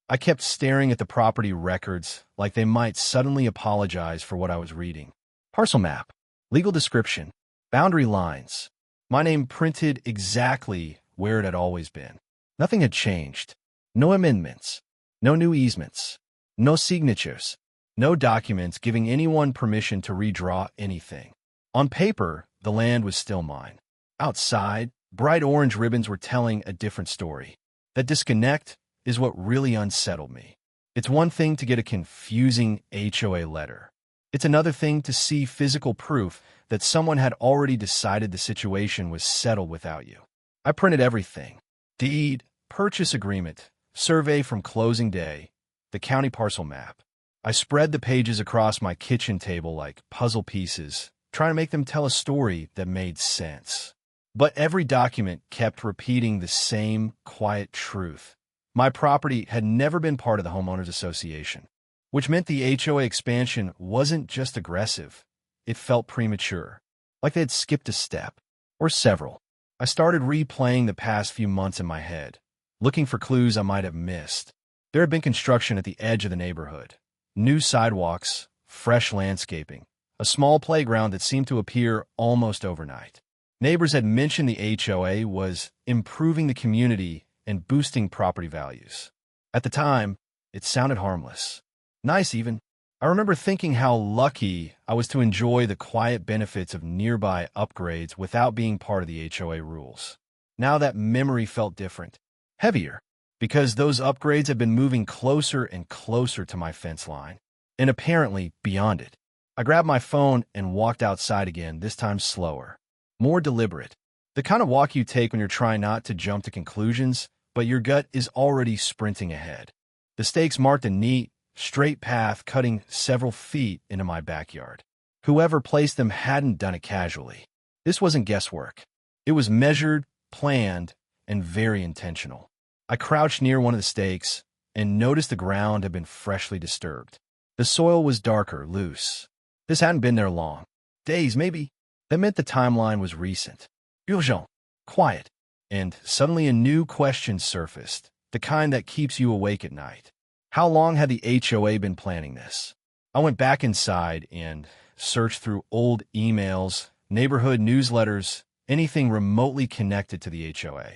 I kept staring at the property records like they might suddenly apologize for what I was reading. Parcel map, legal description, boundary lines. My name printed exactly where it had always been. Nothing had changed. No amendments. No new easements. No signatures. No documents giving anyone permission to redraw anything. On paper, the land was still mine. Outside, bright orange ribbons were telling a different story. That disconnect is what really unsettled me. It's one thing to get a confusing HOA letter. It's another thing to see physical proof that someone had already decided the situation was settled without you. I printed everything: deed, purchase agreement, survey from closing day, the county parcel map. I spread the pages across my kitchen table like puzzle pieces, trying to make them tell a story that made sense. But every document kept repeating the same quiet truth. My property had never been part of the homeowners association, which meant the HOA expansion wasn't just aggressive. It felt premature, like they had skipped a step, or several. I started replaying the past few months in my head, looking for clues I might have missed. There had been construction at the edge of the neighborhood, new sidewalks, fresh landscaping, a small playground that seemed to appear almost overnight. Neighbors had mentioned the HOA was improving the community and boosting property values. At the time, it sounded harmless. Nice, even. I remember thinking how lucky I was to enjoy the quiet benefits of nearby upgrades without being part of the HOA rules. Now that memory felt different, heavier, because those upgrades had been moving closer and closer to my fence line, and apparently beyond it. I grabbed my phone and walked outside again, this time slower, more deliberate. The kind of walk you take when you're trying not to jump to conclusions, but your gut is already sprinting ahead. The stakes marked a neat, straight path cutting several feet into my backyard. Whoever placed them hadn't done it casually. This wasn't guesswork. It was measured, planned, and very intentional. I crouched near one of the stakes and noticed the ground had been freshly disturbed. The soil was darker, loose. This hadn't been there long. Days, maybe. That meant the timeline was recent. Urgent, quiet, and suddenly a new question surfaced, the kind that keeps you awake at night. How long had the HOA been planning this? I went back inside and searched through old emails, neighborhood newsletters, anything remotely connected to the HOA.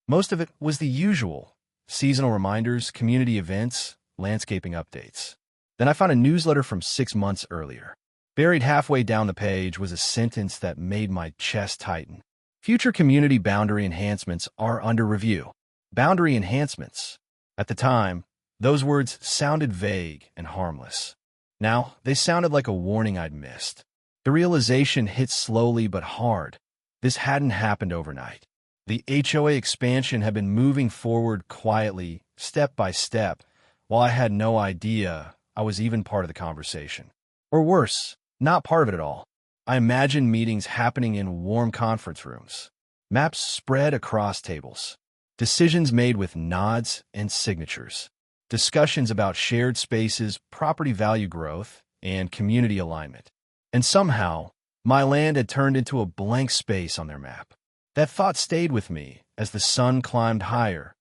Most of it was the usual: seasonal reminders, community events, landscaping updates. Then I found a newsletter from 6 months earlier. Buried halfway down the page was a sentence that made my chest tighten. Future community boundary enhancements are under review. Boundary enhancements. At the time, those words sounded vague and harmless. Now, they sounded like a warning I'd missed. The realization hit slowly but hard. This hadn't happened overnight. The HOA expansion had been moving forward quietly, step by step, while I had no idea I was even part of the conversation. Or worse, not part of it at all. I imagined meetings happening in warm conference rooms, maps spread across tables, decisions made with nods and signatures, discussions about shared spaces, property value growth, and community alignment. And somehow, my land had turned into a blank space on their map. That thought stayed with me as the sun climbed higher,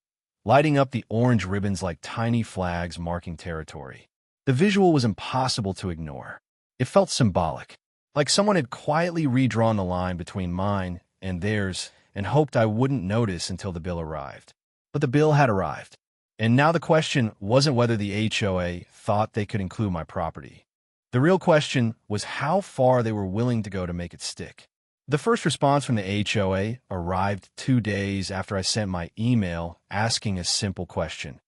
lighting up the orange ribbons like tiny flags marking territory. The visual was impossible to ignore. It felt symbolic, like someone had quietly redrawn the line between mine and theirs and hoped I wouldn't notice until the bill arrived. But the bill had arrived. And now the question wasn't whether the HOA thought they could include my property. The real question was how far they were willing to go to make it stick. The first response from the HOA arrived 2 days after I sent my email asking a simple question.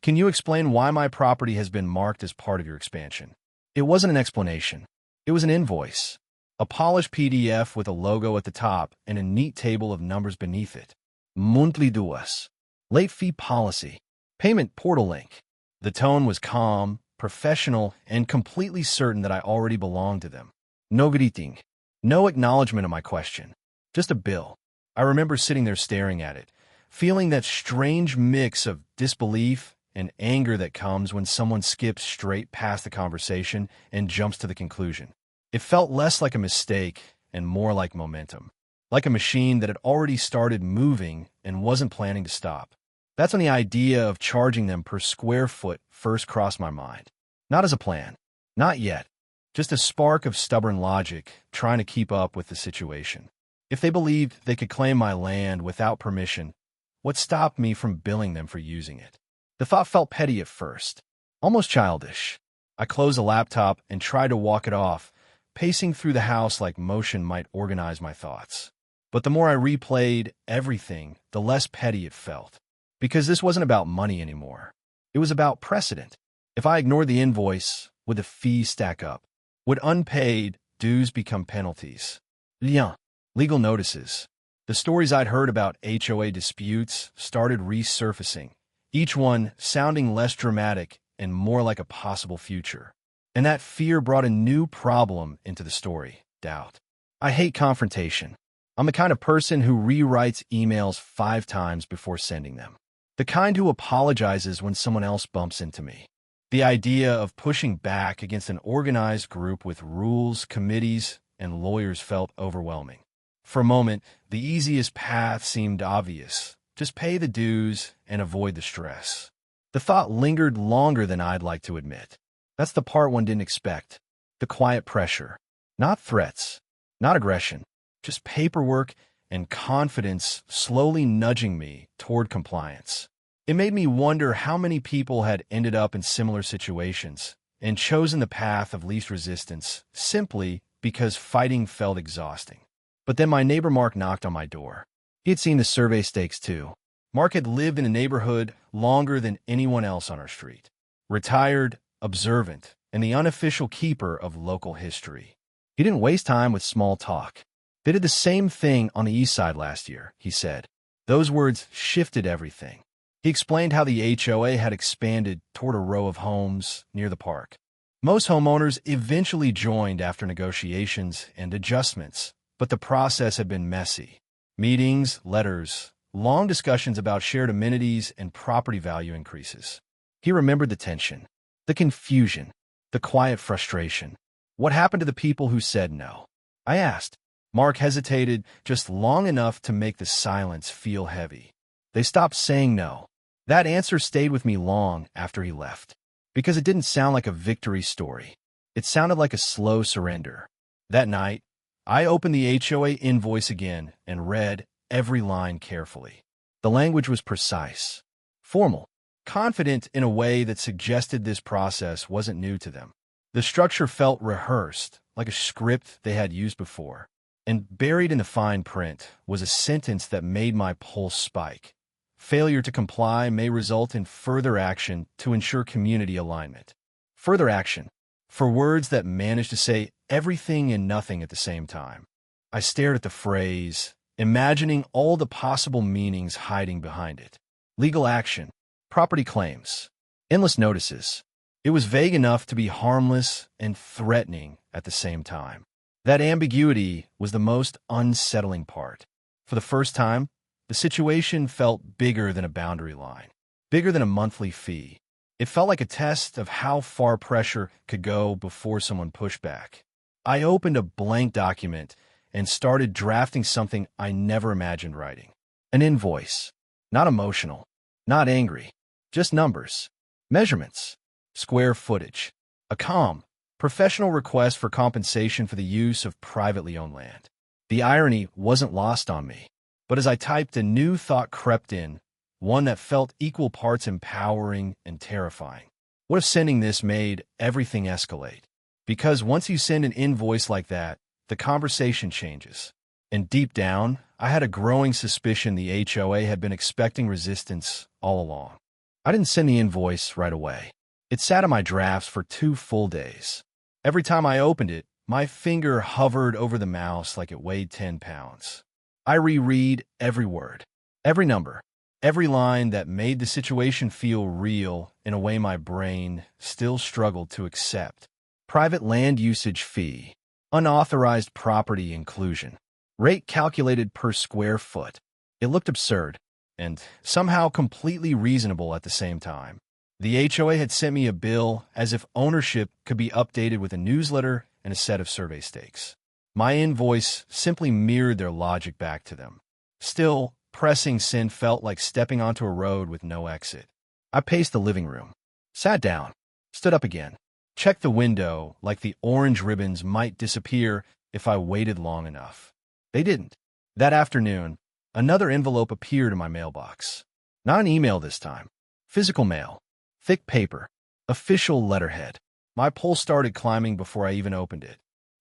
Can you explain why my property has been marked as part of your expansion? It wasn't an explanation. It was an invoice. A polished PDF with a logo at the top and a neat table of numbers beneath it. Monthly dues. Late fee policy. Payment portal link. The tone was calm, professional, and completely certain that I already belonged to them. No greeting. No acknowledgement of my question. Just a bill. I remember sitting there staring at it, feeling that strange mix of disbelief and anger that comes when someone skips straight past the conversation and jumps to the conclusion. It felt less like a mistake and more like momentum, like a machine that had already started moving and wasn't planning to stop. That's when the idea of charging them per square foot first crossed my mind. Not as a plan. Not yet. Just a spark of stubborn logic trying to keep up with the situation. If they believed they could claim my land without permission, what stopped me from billing them for using it? The thought felt petty at first, almost childish. I closed the laptop and tried to walk it off, pacing through the house like motion might organize my thoughts. But the more I replayed everything, the less petty it felt. Because this wasn't about money anymore. It was about precedent. If I ignored the invoice, would the fee stack up? Would unpaid dues become penalties? Legal notices. The stories I'd heard about HOA disputes started resurfacing, each one sounding less dramatic and more like a possible future. And that fear brought a new problem into the story: doubt. I hate confrontation. I'm the kind of person who rewrites emails 5 times before sending them. The kind who apologizes when someone else bumps into me. The idea of pushing back against an organized group with rules, committees, and lawyers felt overwhelming. For a moment, the easiest path seemed obvious. Just pay the dues and avoid the stress. The thought lingered longer than I'd like to admit. That's the part one didn't expect. The quiet pressure. Not threats, not aggression, just paperwork and confidence slowly nudging me toward compliance. It made me wonder how many people had ended up in similar situations and chosen the path of least resistance simply because fighting felt exhausting. But then my neighbor Mark knocked on my door. He had seen the survey stakes too. Mark had lived in the neighborhood longer than anyone else on our street. Retired, observant, and the unofficial keeper of local history. He didn't waste time with small talk. They did the same thing on the east side last year, he said. Those words shifted everything. He explained how the HOA had expanded toward a row of homes near the park. Most homeowners eventually joined after negotiations and adjustments, but the process had been messy. Meetings, letters, long discussions about shared amenities and property value increases. He remembered the tension, the confusion, the quiet frustration. What happened to the people who said no? I asked. Mark hesitated just long enough to make the silence feel heavy. They stopped saying no. That answer stayed with me long after he left, because it didn't sound like a victory story. It sounded like a slow surrender. That night, I opened the HOA invoice again and read every line carefully. The language was precise, formal, confident in a way that suggested this process wasn't new to them. The structure felt rehearsed, like a script they had used before. And buried in the fine print was a sentence that made my pulse spike. Failure to comply may result in further action to ensure community alignment. Further action, for words that managed to say everything and nothing at the same time. I stared at the phrase, imagining all the possible meanings hiding behind it. Legal action, property claims, endless notices. It was vague enough to be harmless and threatening at the same time. That ambiguity was the most unsettling part. For the first time, the situation felt bigger than a boundary line, bigger than a monthly fee. It felt like a test of how far pressure could go before someone pushed back. I opened a blank document and started drafting something I never imagined writing. An invoice. Not emotional, not angry, just numbers, measurements, square footage. A calm, professional request for compensation for the use of privately owned land. The irony wasn't lost on me, but as I typed, a new thought crept in, one that felt equal parts empowering and terrifying. What if sending this made everything escalate? Because once you send an invoice like that, the conversation changes. And deep down, I had a growing suspicion the HOA had been expecting resistance all along. I didn't send the invoice right away. It sat in my drafts for 2 full days. Every time I opened it, my finger hovered over the mouse like it weighed 10 pounds. I reread every word, every number, every line that made the situation feel real in a way my brain still struggled to accept. Private land usage fee, unauthorized property inclusion, rate calculated per square foot. It looked absurd and somehow completely reasonable at the same time. The HOA had sent me a bill as if ownership could be updated with a newsletter and a set of survey stakes. My invoice simply mirrored their logic back to them. Still, Pressing send felt like stepping onto a road with no exit. I paced the living room, sat down, stood up again, checked the window like the orange ribbons might disappear if I waited long enough. They didn't. That afternoon, another envelope appeared in my mailbox. Not an email this time. Physical mail. Thick paper. Official letterhead. My pulse started climbing before I even opened it.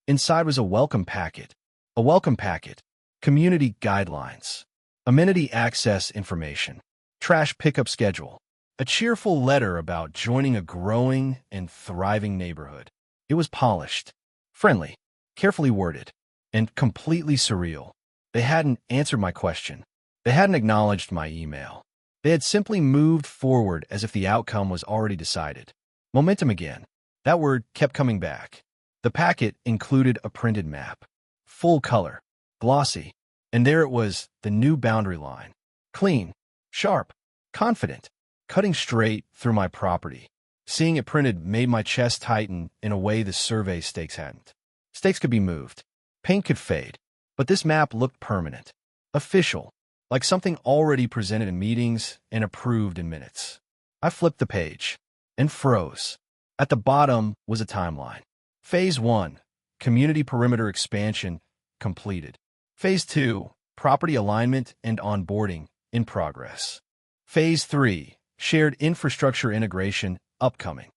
Inside was a welcome packet. A welcome packet. Community guidelines. Amenity access information. Trash pickup schedule. A cheerful letter about joining a growing and thriving neighborhood. It was polished, friendly, carefully worded, and completely surreal. They hadn't answered my question. They hadn't acknowledged my email. They had simply moved forward as if the outcome was already decided. Momentum again. That word kept coming back. The packet included a printed map. Full color. Glossy. And there it was, the new boundary line. Clean. Sharp. Confident. Cutting straight through my property. Seeing it printed made my chest tighten in a way the survey stakes hadn't. Stakes could be moved. Paint could fade. But this map looked permanent. Official. Like something already presented in meetings and approved in minutes. I flipped the page and froze. At the bottom was a timeline. Phase 1, Community Perimeter Expansion, completed. Phase 2, Property Alignment and Onboarding, in progress. Phase 3, Shared Infrastructure Integration, upcoming.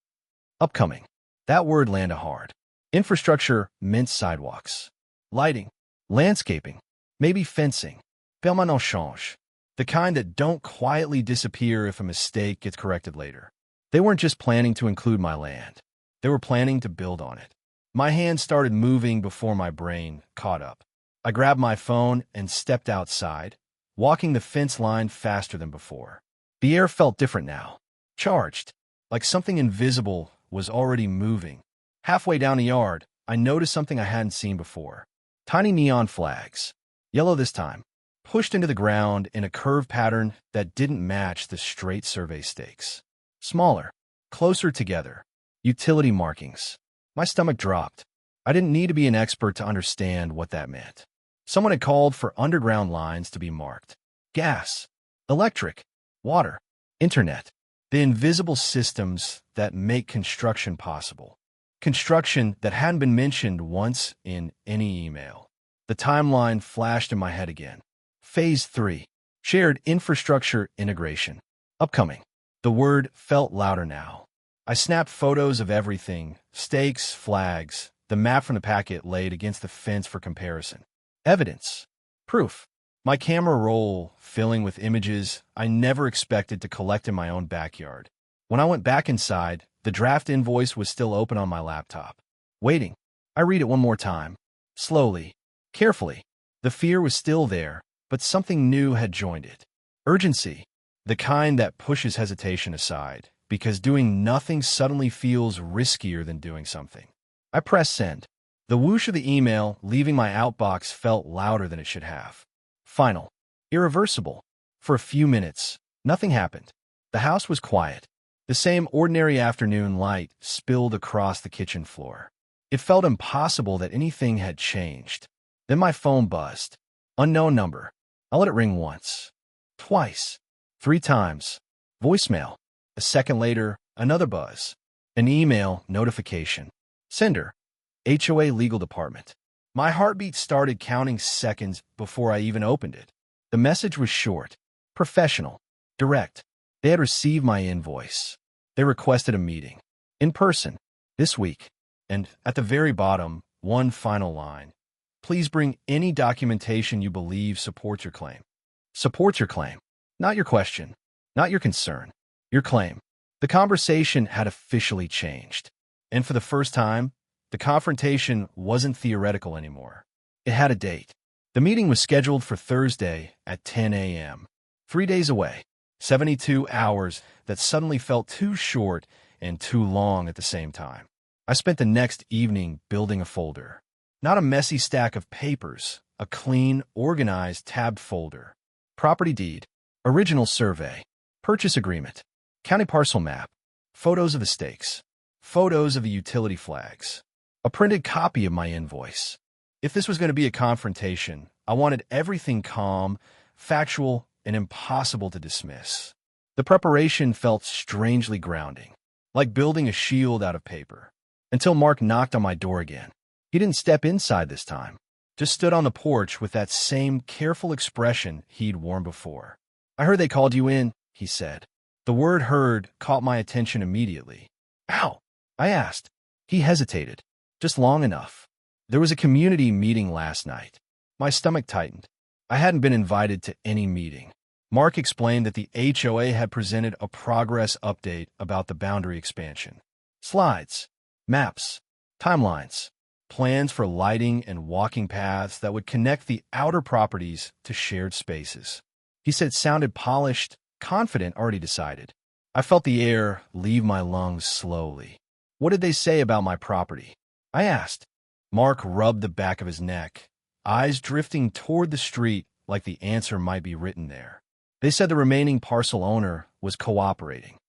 Upcoming. That word landed hard. Infrastructure meant sidewalks, lighting, landscaping, maybe fencing. Permanent change. The kind that don't quietly disappear if a mistake gets corrected later. They weren't just planning to include my land. They were planning to build on it. My hands started moving before my brain caught up. I grabbed my phone and stepped outside, walking the fence line faster than before. The air felt different now. Charged. Like something invisible was already moving. Halfway down the yard, I noticed something I hadn't seen before. Tiny neon flags. Yellow this time. Pushed into the ground in a curved pattern that didn't match the straight survey stakes. Smaller, closer together. Utility markings. My stomach dropped. I didn't need to be an expert to understand what that meant. Someone had called for underground lines to be marked. Gas, electric, water, internet. The invisible systems that make construction possible. Construction that hadn't been mentioned once in any email. The timeline flashed in my head again. Phase 3. Shared Infrastructure Integration. Upcoming. The word felt louder now. I snapped photos of everything, stakes, flags, the map from the packet laid against the fence for comparison. Evidence. Proof. My camera roll filling with images I never expected to collect in my own backyard. When I went back inside, the draft invoice was still open on my laptop. Waiting. I read it one more time. Slowly. Carefully. The fear was still there, but something new had joined it. Urgency. The kind that pushes hesitation aside, because doing nothing suddenly feels riskier than doing something. I pressed send. The whoosh of the email leaving my outbox felt louder than it should have. Final. Irreversible. For a few minutes, nothing happened. The house was quiet. The same ordinary afternoon light spilled across the kitchen floor. It felt impossible that anything had changed. Then my phone buzzed. Unknown number. I let it ring once. Twice. 3 times. Voicemail. A second later, another buzz. An email notification. Sender. HOA Legal Department. My heartbeat started counting seconds before I even opened it. The message was short, professional, direct. They had received my invoice. They requested a meeting. In person. This week. And at the very bottom, one final line. Please bring any documentation you believe supports your claim. Supports your claim. Not your question. Not your concern. Your claim. The conversation had officially changed. And for the first time, the confrontation wasn't theoretical anymore. It had a date. The meeting was scheduled for Thursday at 10 a.m. 3 days away. 72 hours that suddenly felt too short and too long at the same time. I spent the next evening building a folder. Not a messy stack of papers, a clean, organized, tabbed folder. Property deed, original survey, purchase agreement, county parcel map, photos of the stakes, photos of the utility flags, a printed copy of my invoice. If this was going to be a confrontation, I wanted everything calm, factual, and impossible to dismiss. The preparation felt strangely grounding, like building a shield out of paper. Until Mark knocked on my door again. He didn't step inside this time, just stood on the porch with that same careful expression he'd worn before. "I heard they called you in," he said. The word "heard" caught my attention immediately. "Ow," I asked. He hesitated, just long enough. "There was a community meeting last night." My stomach tightened. I hadn't been invited to any meeting. Mark explained that the HOA had presented a progress update about the boundary expansion. Slides, maps, timelines, plans for lighting and walking paths that would connect the outer properties to shared spaces. He said it sounded polished, confident, already decided. I felt the air leave my lungs slowly. "What did they say about my property?" I asked. Mark rubbed the back of his neck, eyes drifting toward the street like the answer might be written there. "They said the remaining parcel owner was cooperating."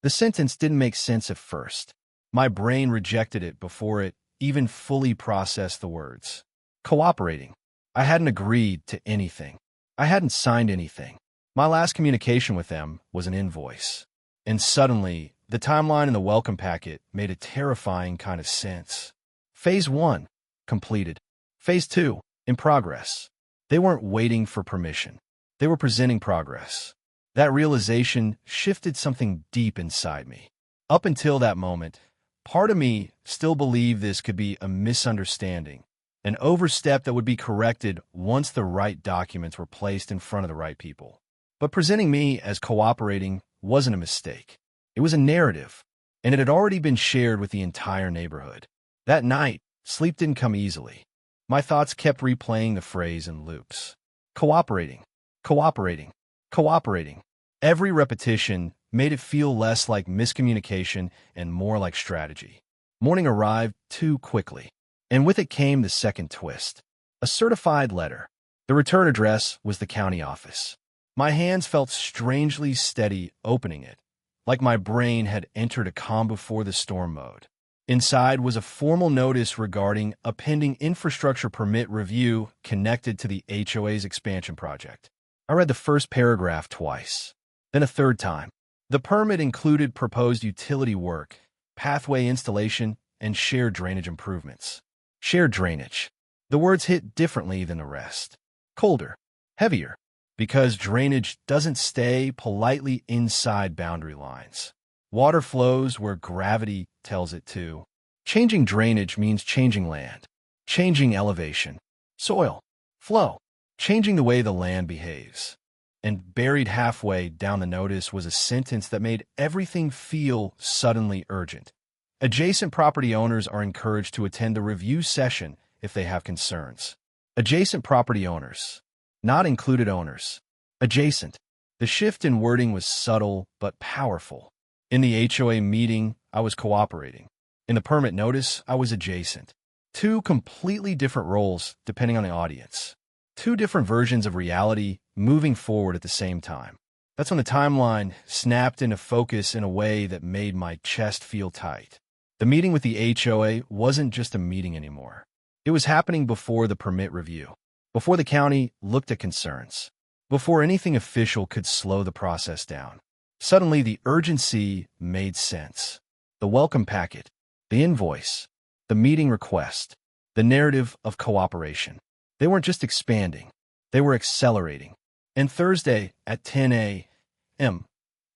The sentence didn't make sense at first. My brain rejected it before it even fully processed the words. Cooperating. I hadn't agreed to anything. I hadn't signed anything. My last communication with them was an invoice. And suddenly, the timeline in the welcome packet made a terrifying kind of sense. Phase 1, completed. Phase 2, in progress. They weren't waiting for permission. They were presenting progress. That realization shifted something deep inside me. Up until that moment, part of me still believed this could be a misunderstanding, an overstep that would be corrected once the right documents were placed in front of the right people. But presenting me as cooperating wasn't a mistake. It was a narrative, and it had already been shared with the entire neighborhood. That night, sleep didn't come easily. My thoughts kept replaying the phrase in loops. Cooperating, cooperating, cooperating. Every repetition made it feel less like miscommunication and more like strategy. Morning arrived too quickly, and with it came the second twist. A certified letter. The return address was the county office. My hands felt strangely steady opening it, like my brain had entered a calm before the storm mode. Inside was a formal notice regarding a pending infrastructure permit review connected to the HOA's expansion project. I read the first paragraph twice, then a third time. The permit included proposed utility work, pathway installation, and shared drainage improvements. Shared drainage. The words hit differently than the rest. Colder, heavier, because drainage doesn't stay politely inside boundary lines. Water flows where gravity tells it to. Changing drainage means changing land, changing elevation, soil, flow, changing the way the land behaves. And buried halfway down the notice was a sentence that made everything feel suddenly urgent. Adjacent property owners are encouraged to attend the review session if they have concerns. Adjacent property owners, not included owners. Adjacent. The shift in wording was subtle but powerful. In the HOA meeting, I was cooperating. In the permit notice, I was adjacent. Two completely different roles depending on the audience. Two different versions of reality moving forward at the same time. That's when the timeline snapped into focus in a way that made my chest feel tight. The meeting with the HOA wasn't just a meeting anymore. It was happening before the permit review, before the county looked at concerns, before anything official could slow the process down. Suddenly, the urgency made sense. The welcome packet, the invoice, the meeting request, the narrative of cooperation. They weren't just expanding, they were accelerating. And Thursday at 10 a.m.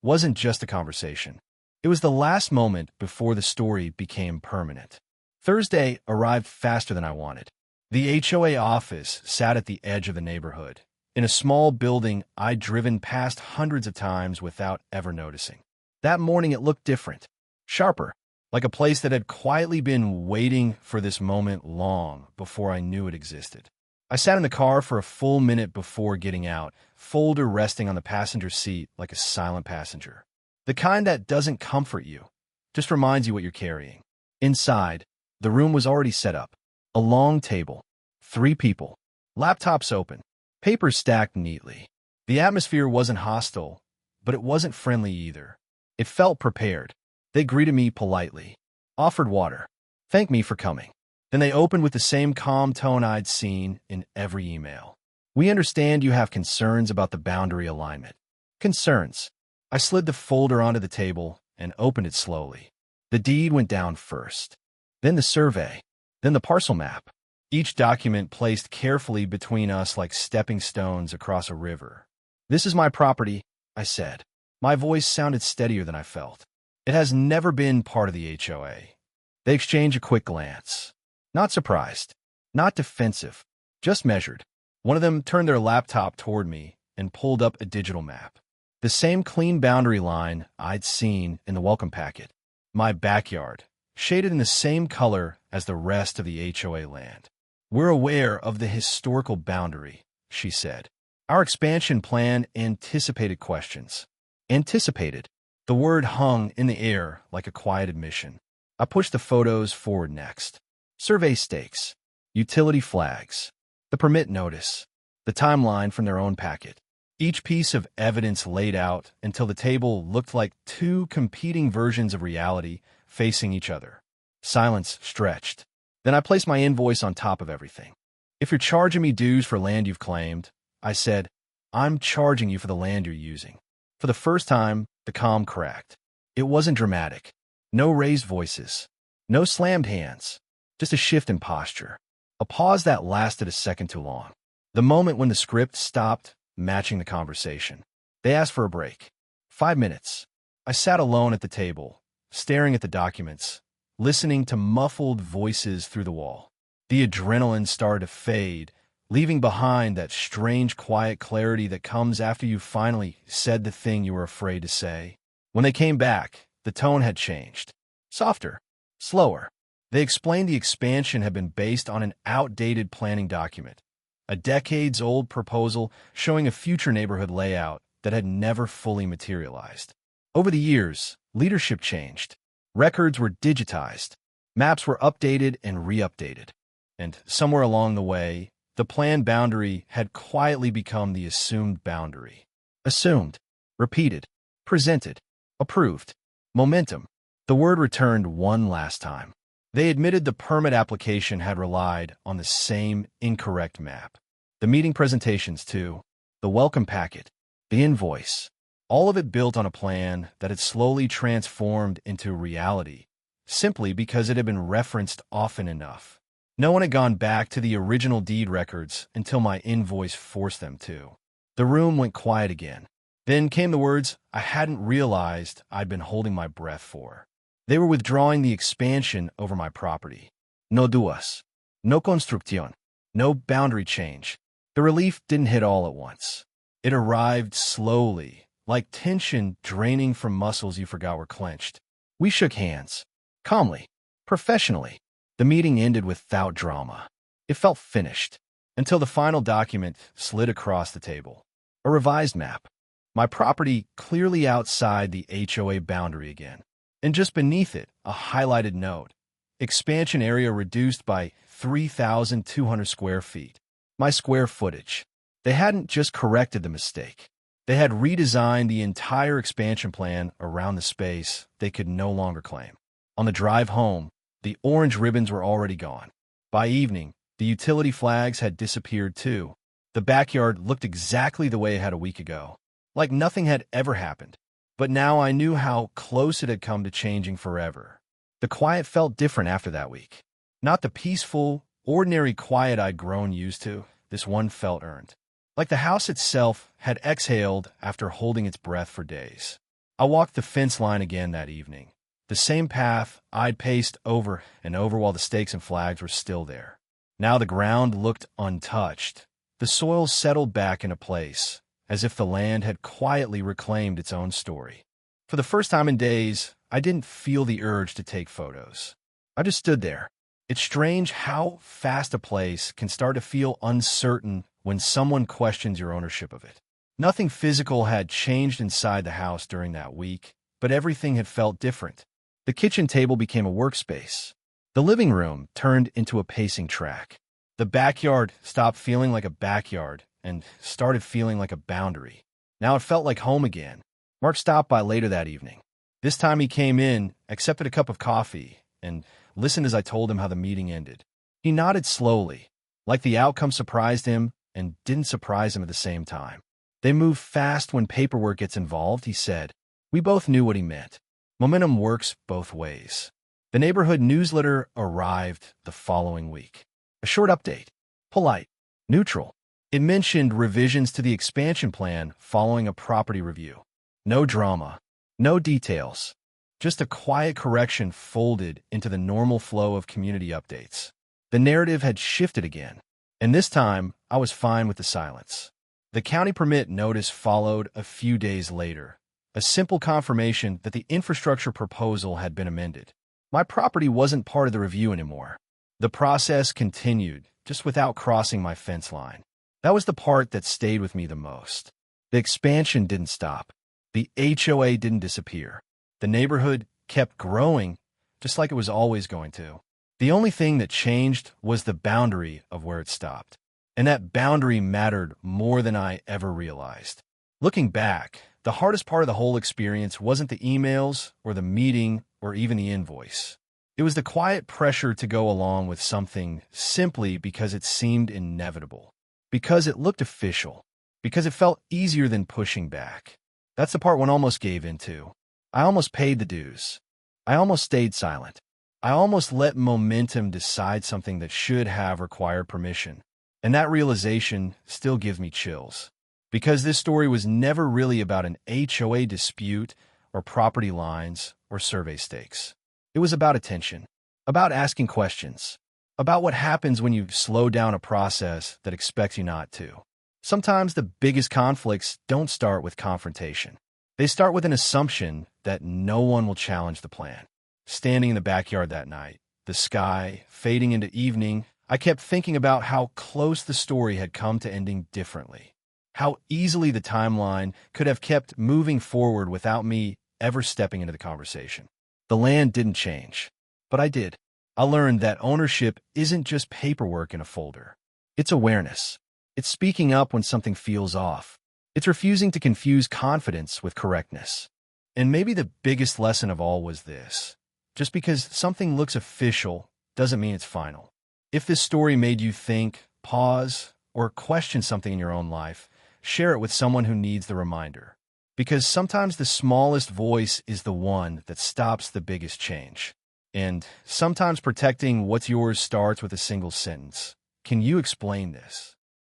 wasn't just a conversation. It was the last moment before the story became permanent. Thursday arrived faster than I wanted. The HOA office sat at the edge of the neighborhood, in a small building I'd driven past hundreds of times without ever noticing. That morning it looked different, sharper, like a place that had quietly been waiting for this moment long before I knew it existed. I sat in the car for a full minute before getting out, folder resting on the passenger seat like a silent passenger. The kind that doesn't comfort you, just reminds you what you're carrying. Inside, the room was already set up. A long table, 3 people, laptops open, papers stacked neatly. The atmosphere wasn't hostile, but it wasn't friendly either. It felt prepared. They greeted me politely, offered water, thanked me for coming. Then they opened with the same calm tone I'd seen in every email. We understand you have concerns about the boundary alignment. Concerns. I slid the folder onto the table and opened it slowly. The deed went down first, then the survey, then the parcel map, each document placed carefully between us like stepping stones across a river. "This is my property," I said. My voice sounded steadier than I felt. "It has never been part of the HOA. They exchanged a quick glance. Not surprised, not defensive, just measured. One of them turned their laptop toward me and pulled up a digital map. The same clean boundary line I'd seen in the welcome packet. My backyard, shaded in the same color as the rest of the HOA land. "We're aware of the historical boundary," she said. Our expansion plan anticipated questions. Anticipated. The word hung in the air like a quiet admission. I pushed the photos forward next. Survey stakes, utility flags, the permit notice, the timeline from their own packet. Each piece of evidence laid out until the table looked like two competing versions of reality facing each other. Silence stretched. Then I placed my invoice on top of everything. "If you're charging me dues for land you've claimed," I said, "I'm charging you for the land you're using." For the first time, the calm cracked. It wasn't dramatic. No raised voices. No slammed hands. Just a shift in posture. A pause that lasted a second too long. The moment when the script stopped matching the conversation. They asked for a break. 5 minutes. I sat alone at the table, staring at the documents, listening to muffled voices through the wall. The adrenaline started to fade, leaving behind that strange quiet clarity that comes after you finally said the thing you were afraid to say. When they came back, the tone had changed. Softer. Slower. They explained the expansion had been based on an outdated planning document, a decades-old proposal showing a future neighborhood layout that had never fully materialized. Over the years, leadership changed. Records were digitized. Maps were updated and re-updated. And somewhere along the way, the planned boundary had quietly become the assumed boundary. Assumed. Repeated. Presented. Approved. Momentum. The word returned one last time. They admitted the permit application had relied on the same incorrect map. The meeting presentations, too. The welcome packet. The invoice. All of it built on a plan that had slowly transformed into reality, simply because it had been referenced often enough. No one had gone back to the original deed records until my invoice forced them to. The room went quiet again. Then came the words I hadn't realized I'd been holding my breath for. They were withdrawing the expansion over my property. No dudas. No construcción. No boundary change. The relief didn't hit all at once. It arrived slowly, like tension draining from muscles you forgot were clenched. We shook hands. Calmly. Professionally. The meeting ended without drama. It felt finished, until the final document slid across the table. A revised map. My property clearly outside the HOA boundary again. And just beneath it, a highlighted note. Expansion area reduced by 3,200 square feet. My square footage. They hadn't just corrected the mistake. They had redesigned the entire expansion plan around the space they could no longer claim. On the drive home, the orange ribbons were already gone. By evening, the utility flags had disappeared too. The backyard looked exactly the way it had a week ago, like nothing had ever happened. But now I knew how close it had come to changing forever. The quiet felt different after that week. Not the peaceful, ordinary quiet I'd grown used to. This one felt earned. Like the house itself had exhaled after holding its breath for days. I walked the fence line again that evening. The same path I'd paced over and over while the stakes and flags were still there. Now the ground looked untouched. The soil settled back into place, as if the land had quietly reclaimed its own story. For the first time in days, I didn't feel the urge to take photos. I just stood there. It's strange how fast a place can start to feel uncertain when someone questions your ownership of it. Nothing physical had changed inside the house during that week, but everything had felt different. The kitchen table became a workspace. The living room turned into a pacing track. The backyard stopped feeling like a backyard and started feeling like a boundary. Now it felt like home again. Mark stopped by later that evening. This time he came in, accepted a cup of coffee, and listened as I told him how the meeting ended. He nodded slowly, like the outcome surprised him, and didn't surprise him at the same time. They move fast when paperwork gets involved, he said. We both knew what he meant. Momentum works both ways. The neighborhood newsletter arrived the following week. A short update. Polite. Neutral. It mentioned revisions to the expansion plan following a property review. No drama. No details. Just a quiet correction folded into the normal flow of community updates. The narrative had shifted again, and this time I was fine with the silence. The county permit notice followed a few days later, a simple confirmation that the infrastructure proposal had been amended. My property wasn't part of the review anymore. The process continued, just without crossing my fence line. That was the part that stayed with me the most. The expansion didn't stop. The HOA didn't disappear. The neighborhood kept growing, just like it was always going to. The only thing that changed was the boundary of where it stopped. And that boundary mattered more than I ever realized. Looking back, the hardest part of the whole experience wasn't the emails or the meeting or even the invoice. It was the quiet pressure to go along with something simply because it seemed inevitable, because it looked official, because it felt easier than pushing back. That's the part one almost gave into. I almost paid the dues. I almost stayed silent. I almost let momentum decide something that should have required permission. And that realization still gives me chills. Because this story was never really about an HOA dispute or property lines or survey stakes. It was about attention, about asking questions, about what happens when you slow down a process that expects you not to. Sometimes the biggest conflicts don't start with confrontation. They start with an assumption that no one will challenge the plan. Standing in the backyard that night, the sky fading into evening, I kept thinking about how close the story had come to ending differently. How easily the timeline could have kept moving forward without me ever stepping into the conversation. The land didn't change, but I did. I learned that ownership isn't just paperwork in a folder. It's awareness. It's speaking up when something feels off. It's refusing to confuse confidence with correctness. And maybe the biggest lesson of all was this. Just because something looks official doesn't mean it's final. If this story made you think, pause, or question something in your own life, share it with someone who needs the reminder. Because sometimes the smallest voice is the one that stops the biggest change. And sometimes protecting what's yours starts with a single sentence. Can you explain this?